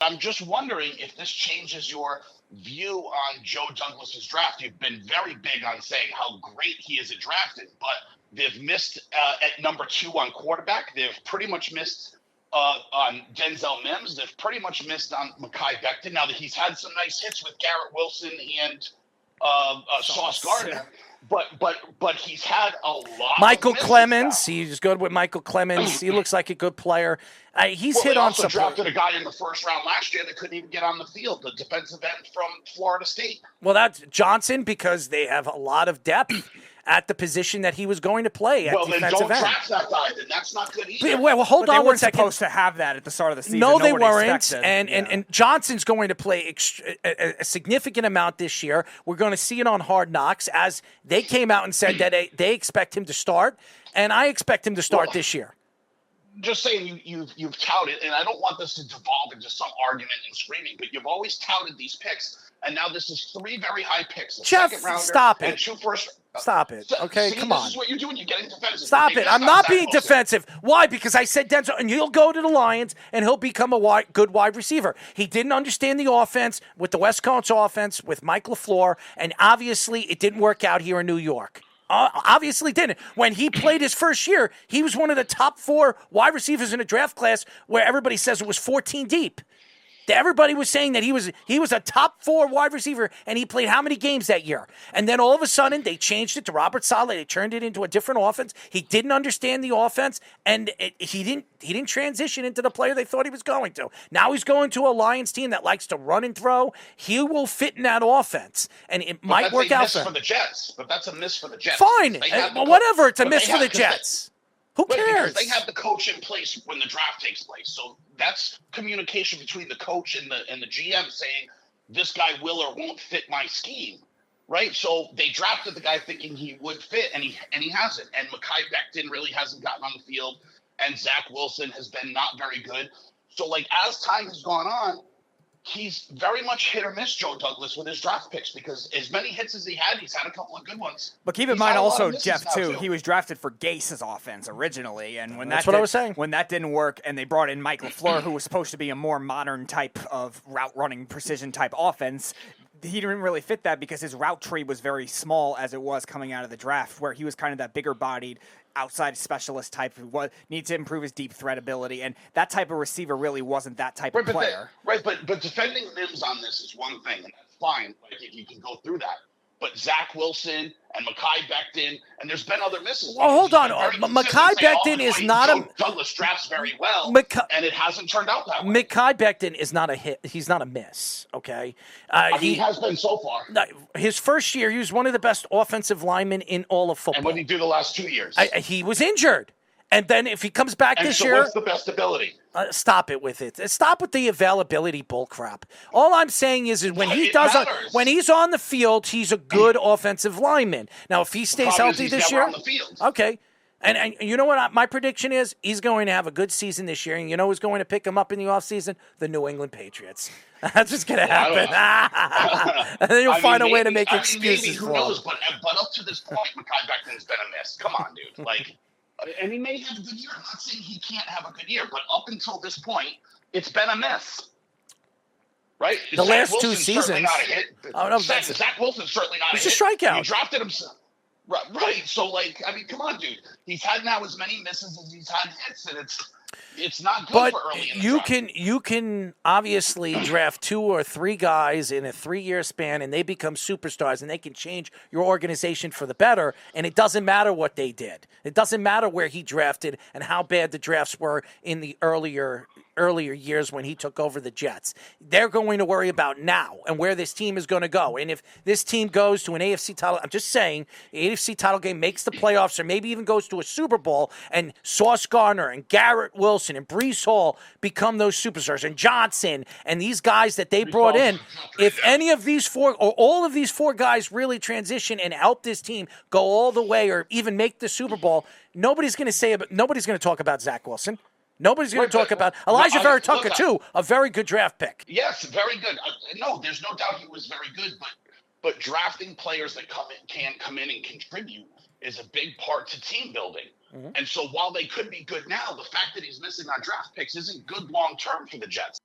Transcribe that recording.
I'm just wondering if this changes your view on Joe Douglas's draft. You've been very big on saying how great he is at drafting, but they've missed at number 2 on quarterback. They've pretty much missed on Denzel Mims. They've pretty much missed on Mekhi Becton. Now that he's had some nice hits with Garrett Wilson and Sauce Gardner, but he's had a lot. Michael Clemens, he's good with Michael Clemens. He looks like a good player. He's hit on some. They also drafted a guy in the first round last year that couldn't even get on the field, the defensive end from Florida State. Well, that's Johnson, because they have a lot of depth at the position that he was going to play at defensive end. Well, then don't draft that guy. Then that's not good either. Well, hold on one second. They weren't supposed to have that at the start of the season. No, they weren't. And Johnson's going to play a significant amount this year. We're going to see it on Hard Knocks, as they came out and said that they expect him to start, and I expect him to start this year. Just saying, you've touted, and I don't want this to devolve into some argument and screaming, but you've always touted these picks, and now this is 3 very high picks. Jeff, stop it. And 2 first. Stop it. Okay, come on. This is what you're doing. You're getting defensive. Stop it. I'm not being defensive. Why? Because I said Denzel, and he'll go to the Lions, and he'll become a good wide receiver. He didn't understand the offense with the West Coast offense with Mike LaFleur, and obviously it didn't work out here in New York. Obviously didn't. When he played his first year, he was one of the top 4 wide receivers in a draft class where everybody says it was 14 deep. Everybody was saying that he was a top 4 wide receiver, and he played how many games that year? And then all of a sudden, they changed it to Robert Saleh. They turned it into a different offense. He didn't understand the offense, and he didn't transition into the player they thought he was going to. Now he's going to a Lions team that likes to run and throw. He will fit in that offense, and it might work out for him. But that's a miss for the Jets. Fine, whatever. It's a miss for the Jets. Who cares? Because they have the coach in place when the draft takes place. So that's communication between the coach and the GM saying this guy will or won't fit my scheme, right? So they drafted the guy thinking he would fit, and he hasn't. And Mekhi Becton really hasn't gotten on the field, and Zach Wilson has been not very good. So as time has gone on, he's very much hit or miss, Joe Douglas, with his draft picks, because as many hits as he's had a couple of good ones. But keep in mind also, Jeff, too, he was drafted for Gase's offense originally, and that's what I was saying. When that didn't work, and they brought in Mike LaFleur, who was supposed to be a more modern type of route-running, precision-type offense, he didn't really fit that because his route tree was very small as it was coming out of the draft, where he was kind of that bigger-bodied outside specialist type who needs to improve his deep threat ability, and that type of receiver really wasn't that type of player. But defending Mims on this is one thing, and that's fine. If you can go through that. But Zach Wilson and Mekhi Becton, and there's been other misses. Well, hold on. Mekhi Becton is not a... Douglas drafts very well, and it hasn't turned out that way. Mekhi Becton is not a hit. He's not a miss, okay? He has been so far. His first year, he was one of the best offensive linemen in all of football. And what did he do the last 2 years? He was injured. And then if he comes back this year... what's the best ability? Stop it with it. Stop with the availability bullcrap. All I'm saying is when he's on the field, he's a good offensive lineman. Now, if he stays healthy this year... on the field. Okay. And you know what my prediction is? He's going to have a good season this year. And you know who's going to pick him up in the offseason? The New England Patriots. That's what's going to happen. And then you'll find a way to make excuses for him. Who knows? But up to this point, Mekhi Becton's been a miss. Come on, dude. And he may have a good year. I'm not saying he can't have a good year, but up until this point, it's been a miss. Right? The last 2 seasons. Zach Wilson's certainly not a hit. He's a strikeout. You drafted him. Right. So, come on, dude. He's had now as many misses as he's had hits, and it's not good for early in the draft. You can obviously draft 2 or 3 guys in a 3-year span, and they become superstars, and they can change your organization for the better, and it doesn't matter what they did. It doesn't matter where he drafted and how bad the drafts were in the earlier years when he took over the Jets. They're going to worry about now and where this team is going to go. And if this team goes to an AFC title, I'm just saying, the AFC title game makes the playoffs or maybe even goes to a Super Bowl, and Sauce Gardner and Garrett Wilson and Breece Hall become those superstars, and Johnson and these guys that they brought in, if any of these 4 or all of these 4 guys really transition and help this team go all the way or even make the Super Bowl, nobody's going to talk about Zach Wilson. Nobody's going to talk about Alijah Vera-Tucker, too, a very good draft pick. Yes, very good. No, there's no doubt he was very good, but drafting players that can come in and contribute is a big part to team building. Mm-hmm. And so while they could be good now, the fact that he's missing on draft picks isn't good long-term for the Jets.